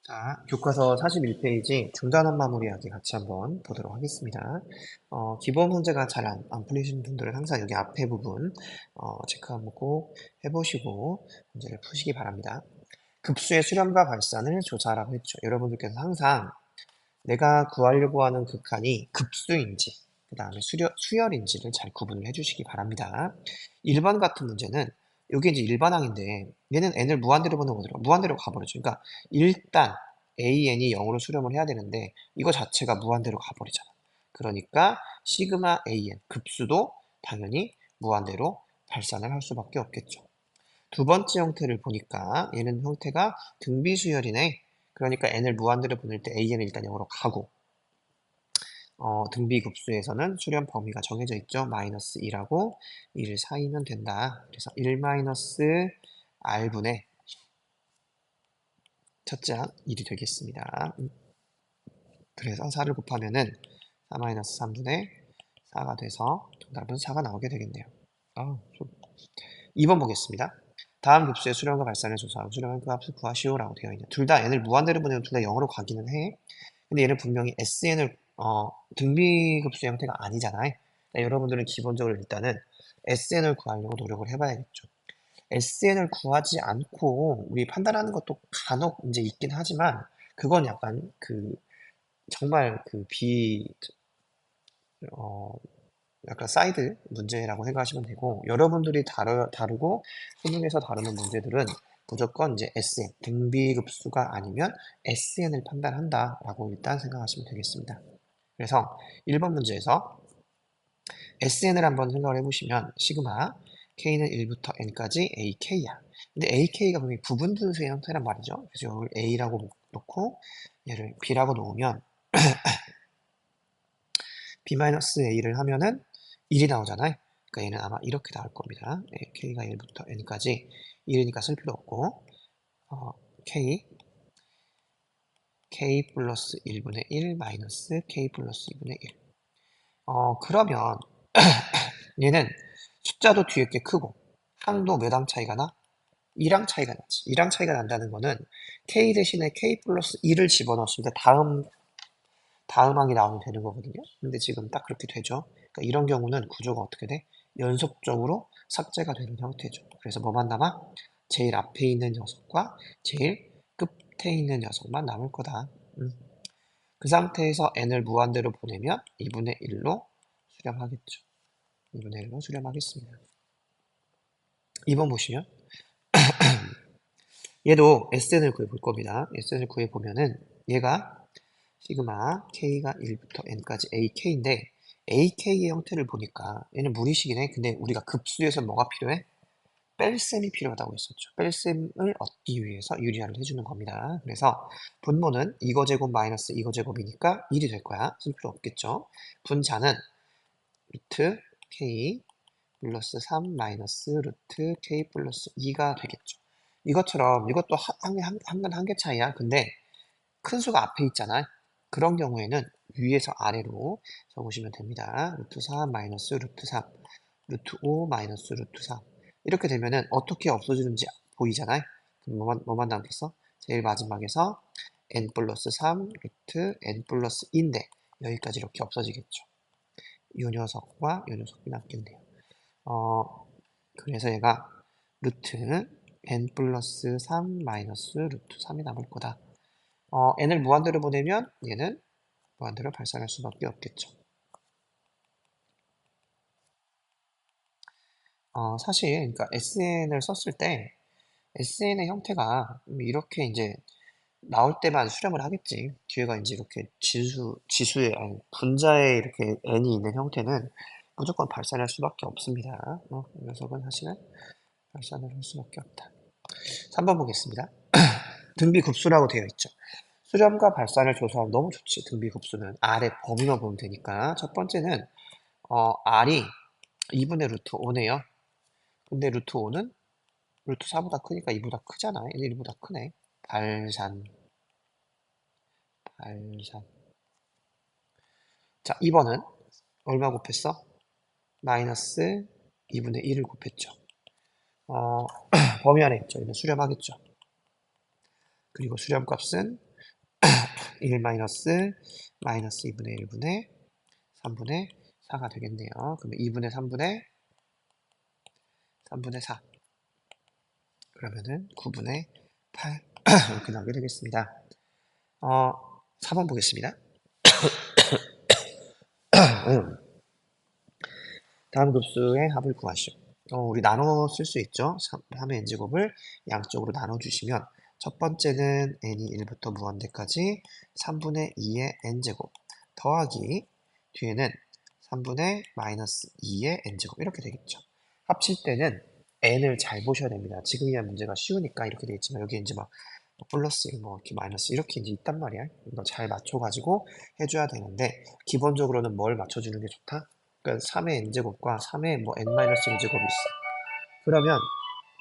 자, 교과서 41페이지 중단한 마무리하기 같이 한번 보도록 하겠습니다. 기본 문제가 잘 안 풀리신 분들은 항상 여기 앞에 부분 체크 한번 꼭 해보시고 문제를 푸시기 바랍니다. 급수의 수렴과 발산을 조사하라고 했죠. 여러분들께서 항상 내가 구하려고 하는 극한이 급수인지 그 다음에 수열인지를 잘 구분을 해주시기 바랍니다. 1번 같은 문제는 이게 이제 일반항인데 얘는 n을 무한대로 보는 거더라고. 무한대로 가버리죠. 그러니까 일단 an이 0으로 수렴을 해야 되는데 이거 자체가 무한대로 가버리잖아. 그러니까 시그마 an 급수도 당연히 무한대로 발산을 할 수밖에 없겠죠. 두 번째 형태를 보니까 얘는 형태가 등비수열이네. 그러니까 n을 무한대로 보낼 때 an은 일단 0으로 가고 등비급수에서는 수렴 범위가 정해져 있죠. 마이너스 2라고 1을 사이면 된다. 그래서 1 마이너스 r분의 첫째 항 1이 되겠습니다. 그래서 4를 곱하면은 4 마이너스 3분의 4가 돼서 정답은 4가 나오게 되겠네요. 2번 보겠습니다. 다음 급수의 수렴과 발산을 조사하고 수렴한 그 값을 구하시오라고 되어 있네요. 둘 다 n을 무한대로 보내면 둘 다 0으로 가기는 해. 근데 얘는 분명히 SN을 등비급수 형태가 아니잖아요. 그러니까 여러분들은 기본적으로 일단은 SN을 구하려고 노력을 해봐야겠죠. SN을 구하지 않고 우리 판단하는 것도 간혹 이제 있긴 하지만 그건 약간 정말 어, 약간 사이드 문제라고 생각하시면 되고 여러분들이 다루고 수능에서 다루는 문제들은 무조건 이제 SN, 등비급수가 아니면 SN을 판단한다라고 일단 생각하시면 되겠습니다. 그래서 1번 문제에서 SN을 한번 생각을 해보시면 시그마 K는 1부터 N까지 AK야. 근데 AK가 분명히 부분분수의 형태란 말이죠. 그래서 이걸 A라고 놓고 얘를 B라고 놓으면 B-A를 하면은 1이 나오잖아요. 그러니까 얘는 아마 이렇게 나올 겁니다. K가 1부터 N까지 1이니까 쓸 필요 없고 K 플러스 1분의 1 마이너스 K 플러스 2분의 1 그러면 얘는 숫자도 뒤에 게 크고 항도 몇 항 차이가 나? 1항 차이가 나지. 1항 차이가 난다는 거는 K 대신에 K 플러스 1을 집어넣었을 때 다음 항이 나오면 되는 거거든요. 근데 지금 딱 그렇게 되죠. 그러니까 이런 경우는 구조가 어떻게 돼? 연속적으로 삭제가 되는 형태죠. 그래서 뭐만 남아? 제일 앞에 있는 녀석과 제일 끝에 있는 녀석만 남을 거다. 그 상태에서 n을 무한대로 보내면 2분의 1로 수렴하겠죠. 2분의 1로 수렴하겠습니다. 2번 보시면 얘도 SN을 구해볼 겁니다. SN을 구해보면은 얘가 시그마 K가 1부터 N까지 AK인데 AK의 형태를 보니까 얘는 무리식이네. 근데 우리가 급수에서 뭐가 필요해? 뺄셈이 필요하다고 했었죠. 뺄셈을 얻기 위해서 유리화를 해주는 겁니다. 그래서 분모는 이거 제곱 마이너스 이거 제곱이니까 1이 될 거야. 쓸 필요 없겠죠. 분자는 루트 K 플러스 3 마이너스 루트 K 플러스 2가 되겠죠. 이것처럼 이것도 한 개 차이야. 근데 큰 수가 앞에 있잖아. 그런 경우에는 위에서 아래로 적으시면 됩니다. 루트 4 마이너스 루트 3, 루트 5 마이너스 루트 3. 이렇게 되면은 어떻게 없어지는지 보이잖아요. 그럼 뭐만 남겠어? 제일 마지막에서 n 플러스 3 루트 n 플러스 2인데 여기까지 이렇게 없어지겠죠. 이 녀석과 이 녀석이 남겠네요. 그래서 얘가 루트 n 플러스 3 마이너스 루트 3이 남을 거다. n을 무한대로 보내면 얘는 무한대로 발산할 수밖에 없겠죠. 사실 그러니까 SN을 썼을 때 SN의 형태가 이렇게 이제 나올 때만 수렴을 하겠지. 뒤에가 이제 이렇게 지수의 아니 분자에 이렇게 n이 있는 형태는 무조건 발산할 수밖에 없습니다. 이 녀석은 사실은 발산을 할 수밖에 없다. 3번 보겠습니다. 등비급수라고 되어 있죠. 수렴과 발산을 조사하면 너무 좋지. 등비급수는 아래 범위만 보면 되니까. 첫 번째는 R이 2분의 루트 5네요. 근데 루트 5는 루트 4보다 크니까 2보다 크잖아. 1보다 크네. 발산. 자, 2번은 얼마 곱했어? 마이너스 2분의 1을 곱했죠. 범위 안에 있죠. 이는 수렴하겠죠. 그리고 수렴값은 1 마이너스 2분의 1분의 3분의 4가 되겠네요. 그러면 2분의 3분의 4. 그러면은 9분의 8 이렇게 나오게 되겠습니다. 4번 보겠습니다. 다음 급수의 합을 구하시오. 우리 나눠 쓸 수 있죠. 3의 n제곱을 양쪽으로 나눠주시면 첫 번째는 n이 1부터 무한대까지 3분의 2의 n제곱 더하기 뒤에는 3분의 마이너스 2의 n제곱 이렇게 되겠죠. 합칠 때는 n을 잘 보셔야 됩니다. 지금이야 문제가 쉬우니까 이렇게 되어 있지만 여기 이제 막 플러스 1, 뭐 이렇게 마이너스 이렇게 이제 있단 말이야. 이거 잘 맞춰가지고 해줘야 되는데 기본적으로는 뭘 맞춰주는 게 좋다? 그러니까 3의 n제곱과 3의 뭐 n-1제곱이 있어. 그러면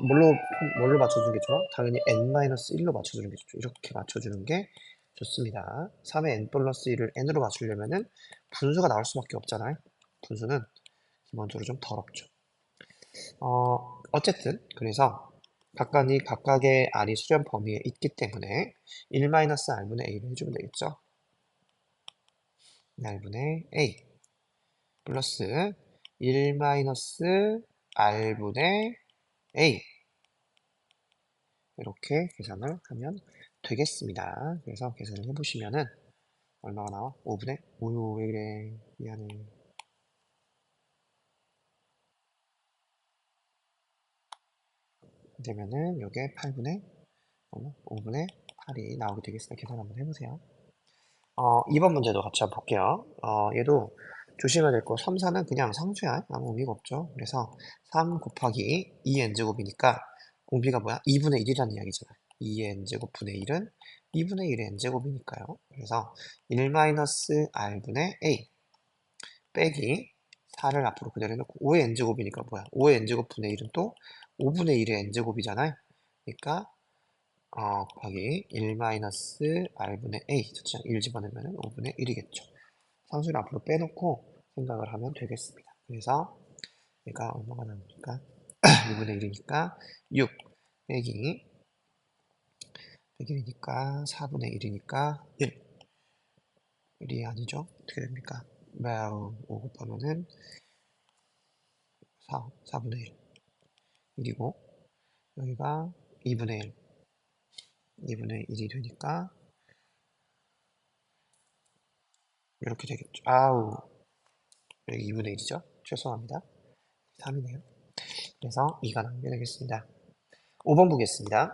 뭘로 맞춰주는 게 좋아? 당연히 n-1로 맞춰주는 게 좋죠. 이렇게 맞춰주는 게 좋습니다. 3의 n 플러스 1을 n으로 맞추려면은 분수가 나올 수밖에 없잖아요. 분수는 기본적으로 좀 더럽죠. 어쨌든 그래서 각각의 r이 수렴 범위에 있기 때문에 1-r분의 a를 해주면 되겠죠. r분의 a 플러스 1-r분의 a 이렇게 계산을 하면 되겠습니다. 그래서 계산을 해보시면은 얼마가 나와? 5분의 5, 왜 그래? 미안해. 되면은 요게 5분의 8이 나오게 되겠습니다. 계산 한번 해보세요. 2번 문제도 같이 한번 볼게요. 얘도 조심해야 될 거 3, 4는 그냥 상수야. 아무 의미가 없죠. 그래서 3 곱하기 2n제곱이니까 공비가 뭐야? 2분의 1이라는 이야기잖아. 2n제곱 분의 1은 2분의 1의 n제곱이니까요. 그래서 1-r분의 a 빼기 4를 앞으로 그대로 해놓고 5의 n제곱이니까 뭐야? 5의 n제곱 분의 1은 또 5분의 1의 n제곱이잖아요. 그러니까 곱하기 1-r분의 a 저쪽 1 집어넣으면 5분의 1이겠죠. 상수를 앞으로 빼놓고 생각을 하면 되겠습니다. 그래서 얘가 얼마가 나옵니까? 2분의 1이니까 6 빼기 100이니까 4분의 1이니까 1이 아니죠? 어떻게 됩니까? 5 곱하면은 4분의 1이고 여기가 2분의 1 2분의 1이 되니까 이렇게 되겠죠. 아우 여기 2분의 1이죠? 죄송합니다. 3이네요. 그래서 2가 나오게 되겠습니다. 5번 보겠습니다.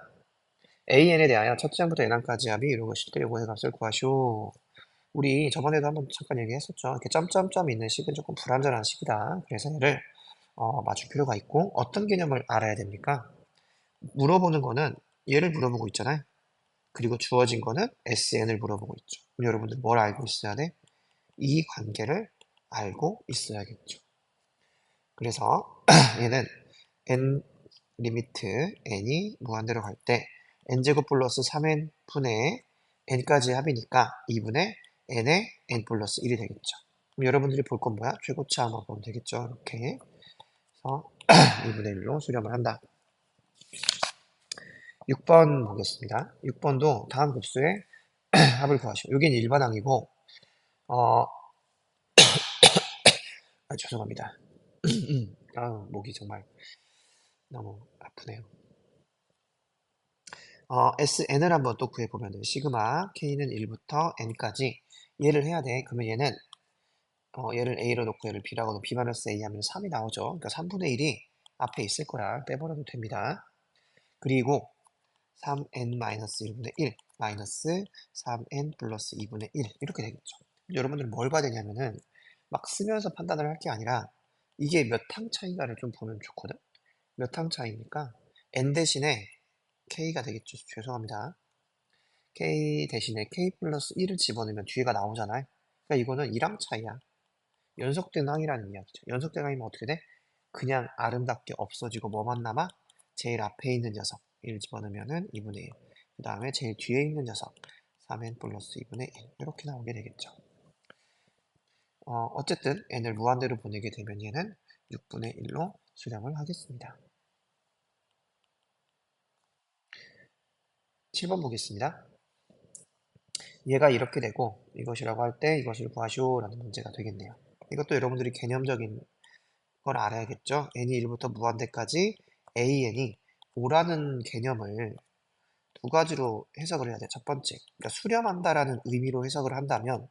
AN에 대하여 첫째 항부터 n항까지 합이 이루고 실제 요구의 값을 구하시오. 우리 저번에도 한번 잠깐 얘기했었죠. 이렇게 점점점 있는 식은 조금 불완전한 식이다. 그래서 얘를 맞출 필요가 있고 어떤 개념을 알아야 됩니까? 물어보는 거는 얘를 물어보고 있잖아요. 그리고 주어진 거는 SN을 물어보고 있죠. 그럼 여러분들 뭘 알고 있어야 돼? 이 관계를 알고 있어야겠죠. 그래서 얘는 n 리미트 n이 무한대로 갈 때 n제곱 플러스 3n 분의 n까지 합이니까 2분의 n의 n 플러스 1이 되겠죠. 그럼 여러분들이 볼 건 뭐야? 최고치 한번 보면 되겠죠. 이렇게 해서 2분의 1로 수렴을 한다. 6번 보겠습니다. 6번도 다음 급수의 합을 구하시오. 여긴 일반항이고 어, 죄송합니다. 목이 정말 너무 아프네요. SN을 한번 또 구해보면 돼. 시그마 K는 1부터 N까지 얘를 해야 돼. 그러면 얘는 얘를 A로 놓고 얘를 B라고 놓고 B-A 하면 3이 나오죠. 그러니까 3분의 1이 앞에 있을 거야. 빼버려도 됩니다. 그리고 3n-1분의 1 마이너스 3n 플러스 2분의 1 이렇게 되겠죠. 여러분들은 뭘 봐야 되냐면은 막 쓰면서 판단을 할 게 아니라 이게 몇 항 차이가를 좀 보면 좋거든. 몇 항 차이입니까? n 대신에 k가 되겠죠. 죄송합니다. k 대신에 k 플러스 1을 집어넣으면 뒤에가 나오잖아요. 그러니까 이거는 1항 차이야. 연속된 항이라는 이야기죠. 연속된 항이면 어떻게 돼? 그냥 아름답게 없어지고 뭐만 남아? 제일 앞에 있는 녀석 1 집어넣으면은 2분의 1. 그 다음에 제일 뒤에 있는 녀석 3n 플러스 2분의 1 이렇게 나오게 되겠죠. 어쨌든 n을 무한대로 보내게 되면 얘는 6분의 1로 수렴을 하겠습니다. 7번 보겠습니다. 얘가 이렇게 되고 이것이라고 할 때 이것을 구하시오라는 문제가 되겠네요. 이것도 여러분들이 개념적인 걸 알아야겠죠. n이 1부터 무한대까지 an이 5라는 개념을 두 가지로 해석을 해야 돼요. 첫 번째, 그러니까 수렴한다라는 의미로 해석을 한다면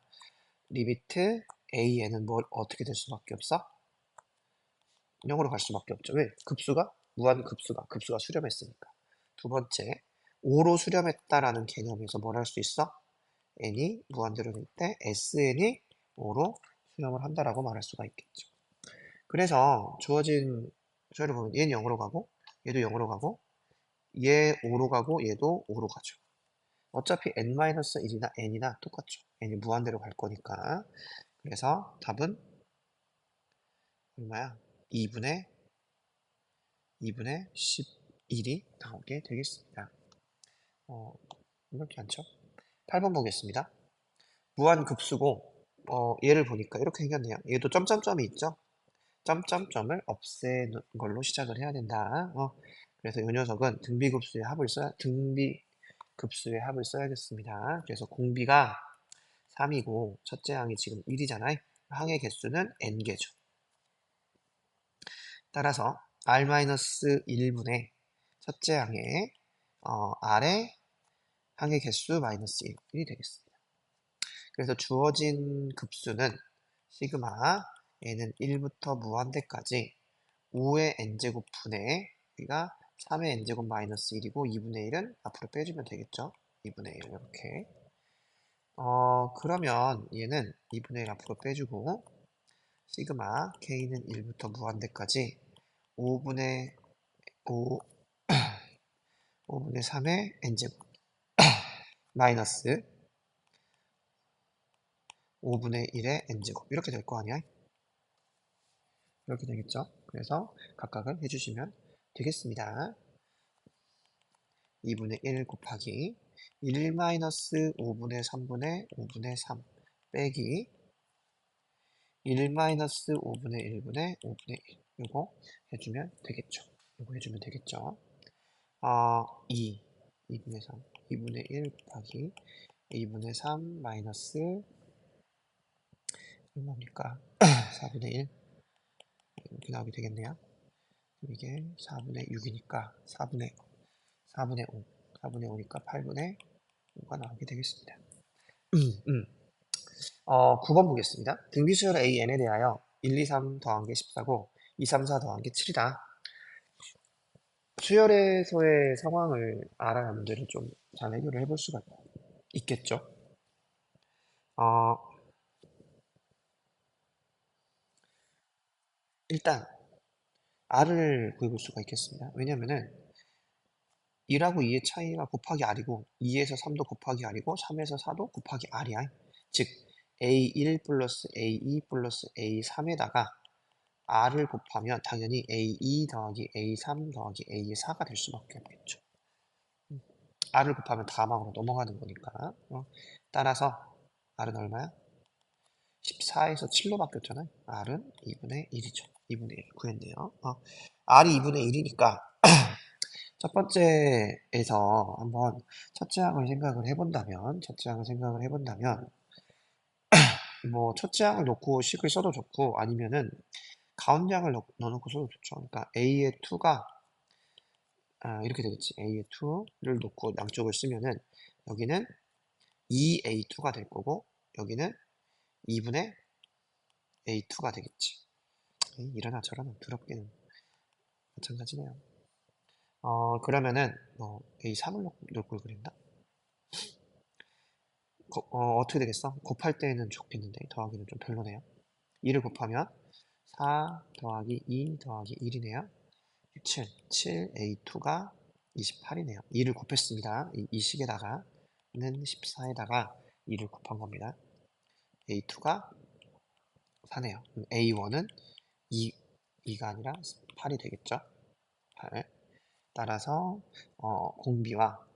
리미트 an은 뭘 어떻게 될 수밖에 없어? 0으로 갈 수밖에 없죠. 왜? 급수가 급수가 수렴했으니까. 두 번째, 5로 수렴했다라는 개념에서 뭘 할 수 있어? n이 무한대로 될 때 sn이 5로 수렴을 한다라고 말할 수가 있겠죠. 그래서 주어진 수열을 보면 얘는 0으로 가고 얘도 0으로 가고 얘 5로 가고 얘도 5로 가죠. 어차피 n-1이나 n이나 똑같죠. n이 무한대로 갈 거니까. 그래서 답은 얼마야? 2분의 11이 나오게 되겠습니다. 이렇게 않죠? 8번 보겠습니다. 무한급수고 얘를 보니까 이렇게 생겼네요. 얘도 점점점이 있죠? 점점점을 없애는 걸로 시작을 해야 된다. 그래서 이 녀석은 등비급수의 합을 써야겠습니다. 그래서 공비가 3이고 첫째 항이 지금 1이잖아요. 항의 개수는 n개죠. 따라서 r-1분의 첫째 항의 r의 항의 개수 마이너스 1이 되겠습니다. 그래서 주어진 급수는 시그마 n은 1부터 무한대까지 5의 n제곱 분의 여기가 3의 n제곱 마이너스 1이고 2분의 1은 앞으로 빼주면 되겠죠. 2분의 1 이렇게 그러면 얘는 2분의 1 앞으로 빼주고 시그마 k는 1부터 무한대까지 5분의 5, 5분의 3의 n제곱 마이너스 5분의 1의 n제곱 이렇게 될 거 아니야? 이렇게 되겠죠? 그래서 각각을 해주시면 되겠습니다. 2분의 1 곱하기 1 마이너스 5분의 3분의 5분의 3 빼기 1 마이너스 5분의 1분의 5분의 1 이거 해주면 되겠죠. 이거 해주면 되겠죠. 2분의 3 2분의 1 곱하기 2분의 3 마이너스 얼마입니까? 4분의 1 이렇게 나오게 되겠네요. 이게 4분의 6이니까 4분의 5 4분의 5니까 8분의 5가 나오게 되겠습니다. 9번 보겠습니다. 등비수열 AN에 대하여 1, 2, 3 더한 게 14고 2, 3, 4 더한 게 7이다. 수열에서의 상황을 알아야 문제를 좀 잘 해결을 해볼 수가 있겠죠. 일단 R을 구해볼 수가 있겠습니다. 왜냐면은 1하고 2의 차이가 곱하기 R이고 2에서 3도 곱하기 R이고 3에서 4도 곱하기 R이야. 즉 A1 플러스 A2 플러스 A3에다가 R을 곱하면 당연히 A2 더하기 A3 더하기 A4가 될 수밖에 없겠죠. R을 곱하면 다음항으로 넘어가는 거니까. 따라서 R은 얼마야? 14에서 7로 바뀌었잖아요. R은 2분의 1이죠. 2분의 1 구했네요. R이 2분의 1이니까 첫 번째에서 한번 첫째 항을 생각을 해본다면 뭐 첫째 항을 놓고 식을 써도 좋고 아니면은 가운데 항을 넣어놓고 써도 좋죠. 그러니까 A의 2가 이렇게 되겠지. A의 2를 놓고 양쪽을 쓰면은 여기는 2A2가 될 거고 여기는 2분의 A2가 되겠지. 이러나 저러나 더럽게는 마찬가지네요. 그러면은 A3을 놓을 걸 그랬나? 어떻게 되겠어? 곱할 때는 좋겠는데 더하기는 좀 별로네요. 2를 곱하면 4 더하기 2 더하기 1이네요. 7A2가 28이네요. 2를 곱했습니다. 이 식에다가는 14에다가 2를 곱한 겁니다. A2가 4네요. A1은 2가 아니라 8이 되겠죠? 8. 따라서 공비와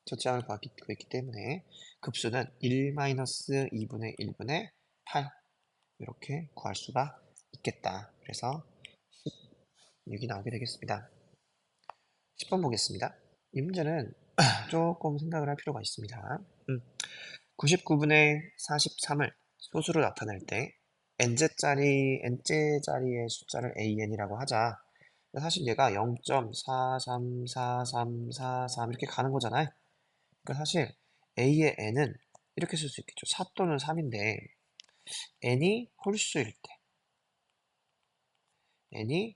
첫째 항을 구하고 있기 때문에 급수는 1-2분의 1분의 8 이렇게 구할 수가 있겠다. 그래서 16이 나오게 되겠습니다. 10번 보겠습니다. 이 문제는 조금 생각을 할 필요가 있습니다. 99분의 43을 소수로 나타낼 때 n째 자리의 숫자를 an이라고 하자. 사실 얘가 0.434343 이렇게 가는 거잖아요. 그러니까 사실 a의 n은 이렇게 쓸 수 있겠죠. 4 또는 3인데 n이 홀수일 때, n이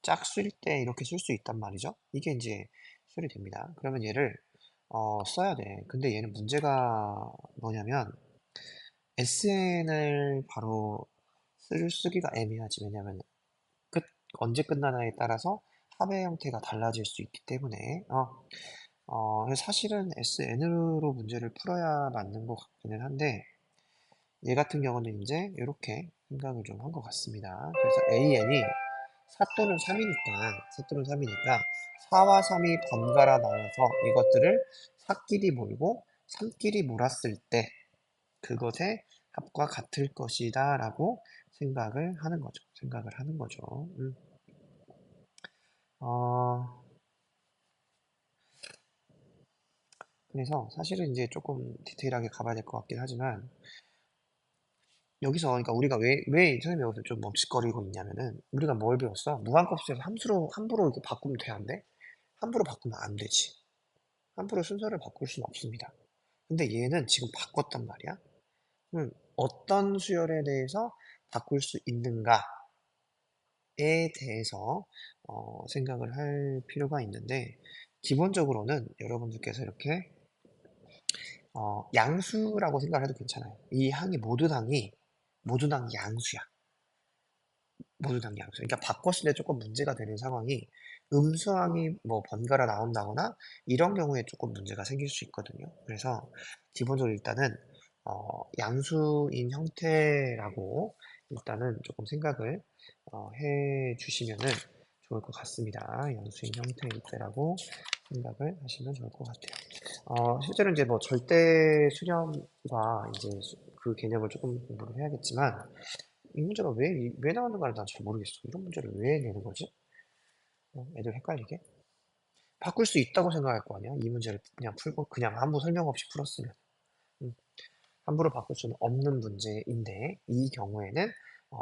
짝수일 때 이렇게 쓸 수 있단 말이죠. 이게 이제 수리 됩니다. 그러면 얘를 써야 돼. 근데 얘는 문제가 뭐냐면 SN을 바로 쓰기가 애매하지. 왜냐면 끝 언제 끝나냐에 따라서 합의 형태가 달라질 수 있기 때문에 그래서 사실은 SN으로 문제를 풀어야 맞는 것 같기는 한데 얘 같은 경우는 이제 이렇게 생각을 좀 한 것 같습니다. 그래서 AN이 4 또는 3이니까 4 또는 3이니까 4와 3이 번갈아 나와서 이것들을 4끼리 몰고 3끼리 몰았을 때 그것의 합과 같을 것이다 라고 생각을 하는 거죠. 어, 그래서 사실은 이제 조금 디테일하게 가봐야 될 것 같긴 하지만 여기서 그러니까 우리가 왜 선생님이 여기서 좀 멈칫거리고 있냐면은 우리가 뭘 배웠어? 무한급수에서 함부로 이렇게 바꾸면 돼, 안 돼? 함부로 바꾸면 안 되지. 함부로 순서를 바꿀 수는 없습니다. 근데 얘는 지금 바꿨단 말이야. 어떤 수열에 대해서 바꿀 수 있는가에 대해서 생각을 할 필요가 있는데 기본적으로는 여러분들께서 이렇게 양수라고 생각을 해도 괜찮아요. 이 항이 모든 항이 양수야. 모두 다 양수. 그러니까 바꿨을 때 조금 문제가 되는 상황이 음수항이 뭐 번갈아 나온다거나 이런 경우에 조금 문제가 생길 수 있거든요. 그래서 기본적으로 일단은 양수인 형태라고 일단은 조금 생각을 해 주시면은 좋을 것 같습니다. 양수인 형태일 때라고 생각을 하시면 좋을 것 같아요. 실제로 이제 뭐 절대 수렴과 이제 그 개념을 조금 공부를 해야겠지만 이 문제가 왜 나오는가를 난 잘 모르겠어. 이런 문제를 왜 내는 거지? 애들 헷갈리게? 바꿀 수 있다고 생각할 거 아니야? 이 문제를 그냥 풀고 그냥 아무 설명 없이 풀었으면. 음, 함부로 바꿀 수는 없는 문제인데 이 경우에는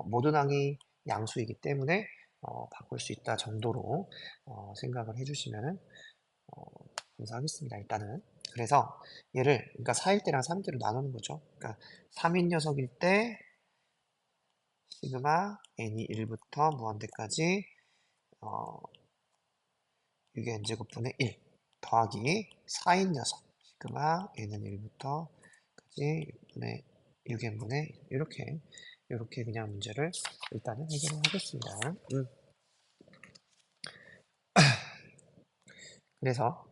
모든 항이 양수이기 때문에 바꿀 수 있다 정도로 생각을 해주시면은 감사하겠습니다. 일단은. 그래서 얘를 그러니까 4일 때랑 3일 때로 나누는 거죠. 그러니까 3인 녀석일 때 시그마 n이 1부터 무한대까지 6의 n제곱분의 1 더하기 4인 녀석 시그마 n은 1부터까지 6n분의 1 이렇게 그냥 문제를 일단은 해결을 하겠습니다. 그래서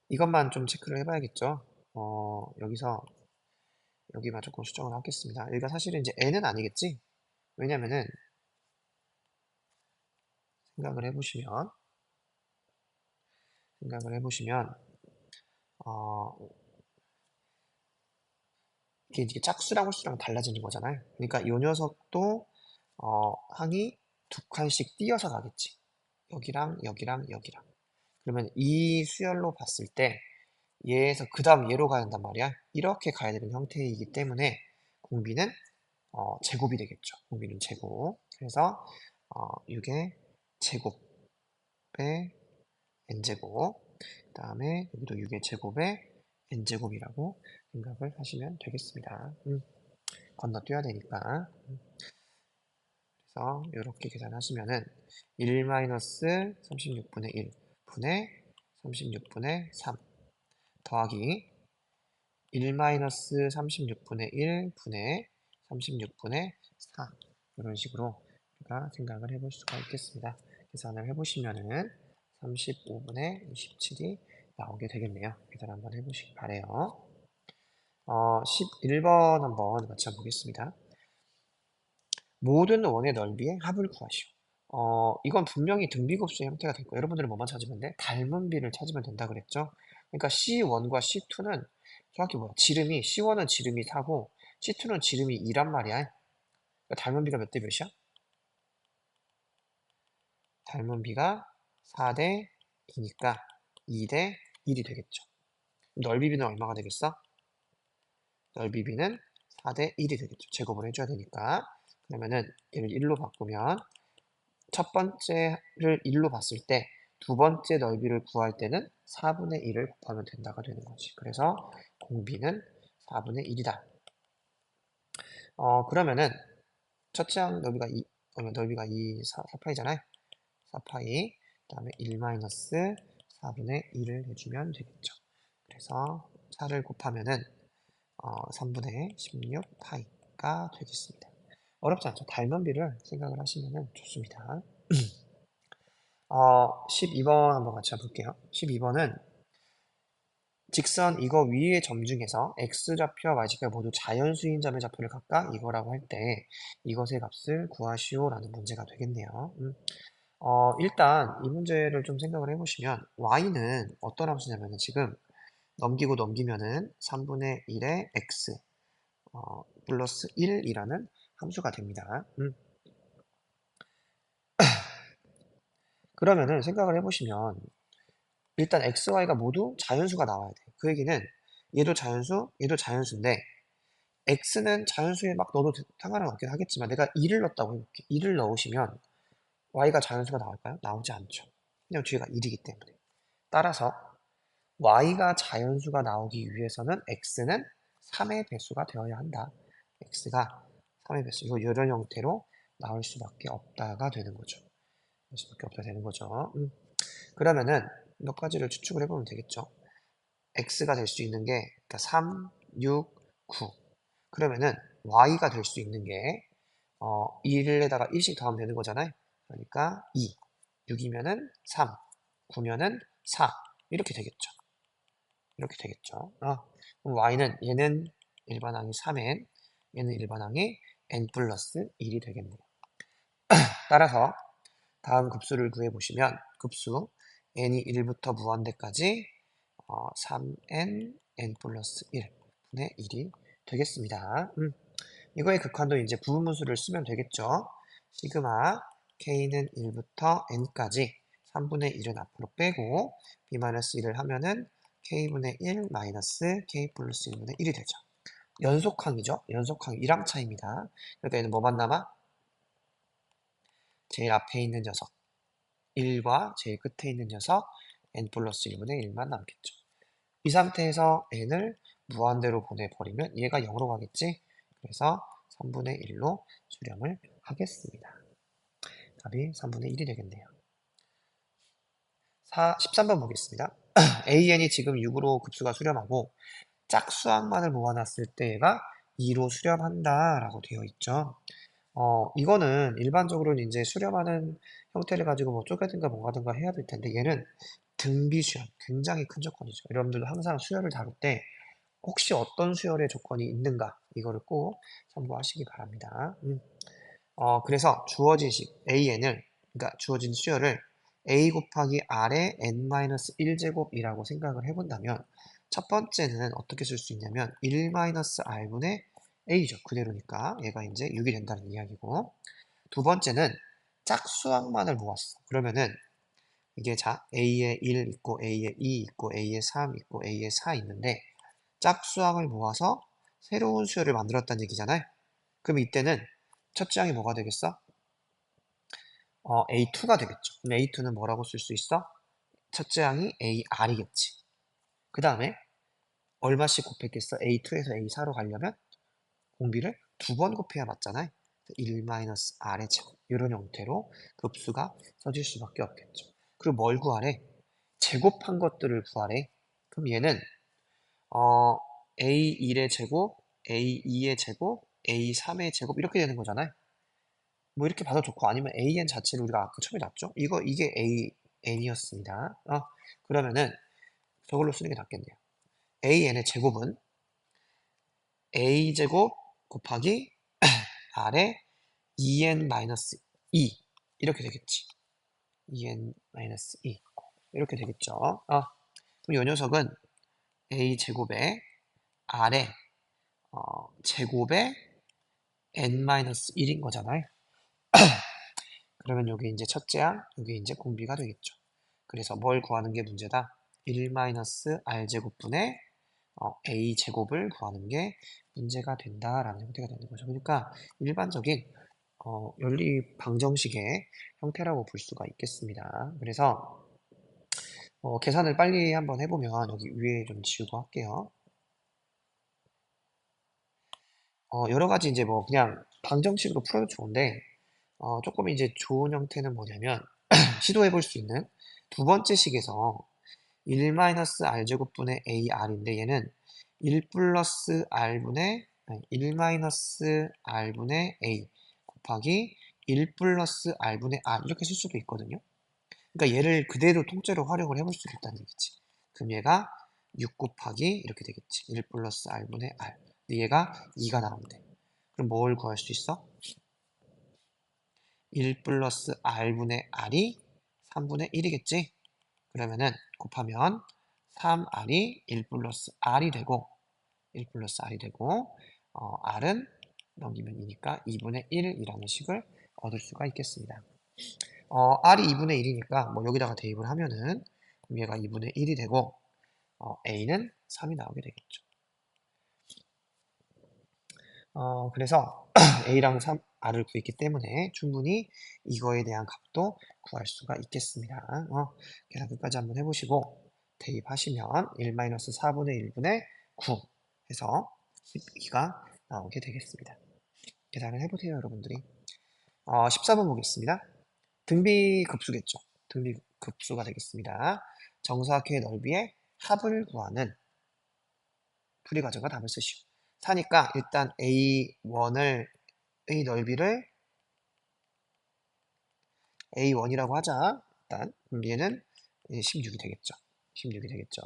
이것만 좀 체크를 해봐야겠죠. 여기만 조금 수정을 하겠습니다. 여기가 사실은 이제 n은 아니겠지? 왜냐면은 생각을 해보시면 어, 이게 이제 짝수랑 홀수랑 달라지는 거잖아요. 그러니까 이 녀석도 항이 두 칸씩 띄어서 가겠지. 여기랑 여기랑 여기랑. 그러면 이 수열로 봤을 때 얘에서 그 다음 얘로 가야 한단 말이야. 이렇게 가야 되는 형태이기 때문에 공비는 제곱이 되겠죠. 공비는 제곱. 그래서 6의 제곱의 n제곱 그 다음에 여기도 6의 제곱의 n제곱이라고 생각을 하시면 되겠습니다. 건너뛰어야 되니까. 그래서 이렇게 계산하시면은 1-36분의 1 분의 36분의 3 더하기 1-36분의 1 분의 36분의 4 이런 식으로 우리가 생각을 해볼 수가 있겠습니다. 계산을 해보시면은 35분의 27이 나오게 되겠네요. 계산 한번 해보시기 바래요. 11번 한번 같이 보겠습니다. 모든 원의 넓이의 합을 구하시오. 이건 분명히 등비급수의 형태가 될 거예요. 여러분들은 뭐만 찾으면 돼? 닮은 비를 찾으면 된다 그랬죠? 그러니까 C1과 C2는 정확히 뭐야? C1은 지름이 4고 C2는 지름이 2란 말이야. 그러니까 닮은 비가 몇 대 몇이야? 닮은 비가 4대 2니까 2 대 1이 되겠죠. 넓이 b는 얼마가 되겠어? 넓이 b는 4 대 1이 되겠죠. 제곱을 해줘야 되니까. 그러면은 얘를 1로 바꾸면 첫 번째를 1로 봤을 때 두 번째 넓이를 구할 때는 4분의 1을 곱하면 된다가 되는 거지. 그래서 공비는 4분의 1이다. 그러면은 첫째 항 넓이가 2, 그러면 넓이가 4파이잖아요. 4파이, 그 다음에 1 마이너스 4분의 1을 해주면 되겠죠. 그래서 4를 곱하면은 3분의 16파이가 되겠습니다. 어렵지 않죠? 닮은비를 생각을 하시면 좋습니다. 12번 한번 같이 해볼게요. 12번은 직선 이거 위의 점 중에서 x좌표와 y좌표 모두 자연수인 점의 좌표를 각각 이거라고 할 때 이것의 값을 구하시오 라는 문제가 되겠네요. 일단 이 문제를 좀 생각을 해보시면 y는 어떤 함수냐면은 지금 넘기고 넘기면은 3분의 1의 x 플러스 1이라는 함수가 됩니다. 그러면은 생각을 해보시면 일단 x, y가 모두 자연수가 나와야 돼요. 그 얘기는 얘도 자연수, 얘도 자연수인데 x는 자연수에 막 넣어도 상관은 없긴 하겠지만 내가 2를 넣었다고 해볼게. 2를 넣으시면 y가 자연수가 나올까요? 나오지 않죠. 그냥 뒤가 1이기 때문에. 따라서 y가 자연수가 나오기 위해서는 x는 3의 배수가 되어야 한다. x가 3의 배수. 이런 형태로 나올 수밖에 없다가 되는 거죠. 나올 수밖에 없다 되는 거죠. 그러면은 몇 가지를 추측을 해보면 되겠죠. x가 될 수 있는 게 그러니까 3, 6, 9. 그러면은 y가 될 수 있는 게 1에다가 1씩 더하면 되는 거잖아요. 그러니까 2, 6이면은 3, 9면은 4 이렇게 되겠죠. 이렇게 되겠죠. 그럼 y는 얘는 일반항이 3n, 얘는 일반항이 n 플러스 1이 되겠네요. 따라서 다음 급수를 구해보시면 급수 n이 1부터 무한대까지 3n, n 플러스 1분의 1이 되겠습니다. 이거의 극한도 이제 부분분수를 쓰면 되겠죠. 시그마 k는 1부터 n까지 3분의 1은 앞으로 빼고 b-1을 하면은 k분의 1 마이너스 k 플러스 1분의 1이 되죠. 연속항이죠. 연속항 1항차입니다. 그러니까 얘는 뭐만 남아? 제일 앞에 있는 녀석 1과 제일 끝에 있는 녀석 n 플러스 1분의 1만 남겠죠. 이 상태에서 n을 무한대로 보내버리면 얘가 0으로 가겠지? 그래서 3분의 1로 수렴을 하겠습니다. 답이 3분의 1이 되겠네요. 13번 보겠습니다. an이 지금 6으로 급수가 수렴하고 짝수항만을 모아놨을 때 얘가 2로 수렴한다 라고 되어 있죠. 이거는 일반적으로는 이제 수렴하는 형태를 가지고 뭐 쪼개든가 뭐가든가 해야 될 텐데 얘는 등비수열, 굉장히 큰 조건이죠. 여러분들도 항상 수열을 다룰 때 혹시 어떤 수열의 조건이 있는가 이거를 꼭 참고하시기 바랍니다. 그래서 주어진 식 an을 그러니까 주어진 수열을 a 곱하기 r의 n-1제곱이라고 생각을 해본다면 첫 번째는 어떻게 쓸 수 있냐면 1-r분의 a죠. 그대로니까 얘가 이제 6이 된다는 이야기고 두 번째는 짝수항만을 모았어. 그러면은 이게 자 a에 1 있고 a에 2 있고 a에 3 있고 a에 4 있는데 짝수항을 모아서 새로운 수열을 만들었다는 얘기잖아요. 그럼 이때는 첫째 항이 뭐가 되겠어? A2가 되겠죠. 그럼 A2는 뭐라고 쓸 수 있어? 첫째 항이 AR이겠지. 그 다음에 얼마씩 곱했겠어? A2에서 A4로 가려면 공비를 두 번 곱해야 맞잖아요. 1-R의 제곱 이런 형태로 급수가 써질 수밖에 없겠죠. 그리고 뭘 구하래? 제곱한 것들을 구하래. 그럼 얘는 A1의 제곱, A2의 제곱, A3의 제곱 이렇게 되는 거잖아요. 뭐 이렇게 봐도 좋고 아니면 AN 자체를 우리가 아까 처음에 놨죠? 이게 AN이었습니다. 그러면은 저걸로 쓰는 게 낫겠네요. AN의 제곱은 A제곱 곱하기 R의 2n-2 이렇게 되겠지. 2n-2 이렇게 되겠죠. 그럼 이 녀석은 A제곱에 R의 제곱에 n-1인 거잖아요. 그러면 여기 이제 첫째 항, 여기 이제 공비가 되겠죠. 그래서 뭘 구하는 게 문제다? 1-r제곱분의 a제곱을 구하는 게 문제가 된다라는 형태가 되는 거죠. 그러니까 일반적인 연립 방정식의 형태라고 볼 수가 있겠습니다. 그래서 계산을 빨리 한번 해보면 여기 위에 좀 지우고 할게요. 여러 가지 이제 뭐 그냥 방정식으로 풀어도 좋은데 조금 이제 좋은 형태는 뭐냐면 시도해 볼 수 있는 두 번째 식에서 1-r제곱분의 ar인데 얘는 1 플러스 r분의 1-r분의 a 곱하기 1 플러스 r분의 r 이렇게 쓸 수도 있거든요. 그러니까 얘를 그대로 통째로 활용을 해볼 수 있다는 얘기지. 그럼 얘가 6 곱하기 이렇게 되겠지. 1 플러스 r분의 r. 근데 얘가 2가 나오면 돼. 그럼 뭘 구할 수 있어? 1 플러스 r분의 r이 3분의 1이겠지? 그러면은 곱하면 3r이 1 플러스 r이 되고 1 플러스 r이 되고 r은 넘기면 2니까 2분의 1이라는 식을 얻을 수가 있겠습니다. r이 2분의 1이니까 뭐 여기다가 대입을 하면은 그럼 얘가 2분의 1이 되고 a는 3이 나오게 되겠죠. 그래서 a랑 3, r을 구했기 때문에 충분히 이거에 대한 값도 구할 수가 있겠습니다. 계산 끝까지 한번 해보시고 대입하시면 1-4분의 1분의 9 해서 12가 나오게 되겠습니다. 계산을 해보세요, 여러분들이. 14번 보겠습니다. 등비급수겠죠. 등비급수가 되겠습니다. 정사각형의 넓이의 합을 구하는 풀이 과정과 답을 쓰시오. 4니까 일단 A1의 넓이를 A1이라고 하자. 일단 그럼 얘는 16이 되겠죠. 16이 되겠죠.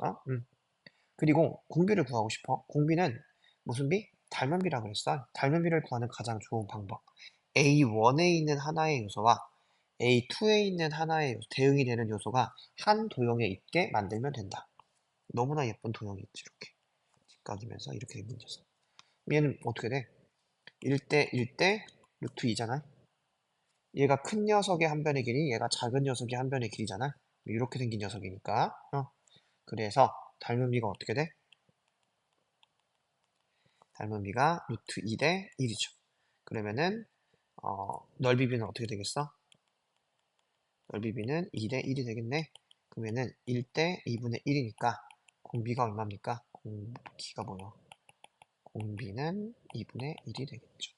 그리고 공비를 구하고 싶어. 공비는 무슨 비? 닮은비라고 그랬어. 닮은비를 구하는 가장 좋은 방법. A1에 있는 하나의 요소와 A2에 있는 하나의 요소, 대응이 되는 요소가 한 도형에 있게 만들면 된다. 너무나 예쁜 도형이 있지, 이렇게. 직각이면서 이렇게 생긴 녀석. 얘는 어떻게 돼? 1대 1대 루트 2잖아. 얘가 큰 녀석의 한 변의 길이, 얘가 작은 녀석의 한 변의 길이잖아. 이렇게 생긴 녀석이니까. 그래서 닮은비가 어떻게 돼? 닮은비가 루트 2 대 1이죠. 그러면은 넓이비는 어떻게 되겠어? 넓이비는 2 대 1이 되겠네. 그러면은 1 대 2분의 1이니까 공비가 얼마입니까? 공비가 뭐야? 공비는 2분의 1이 되겠죠.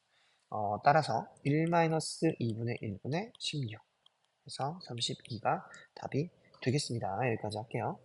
따라서 1-2분의 1분의 16 해서 32가 답이 되겠습니다. 여기까지 할게요.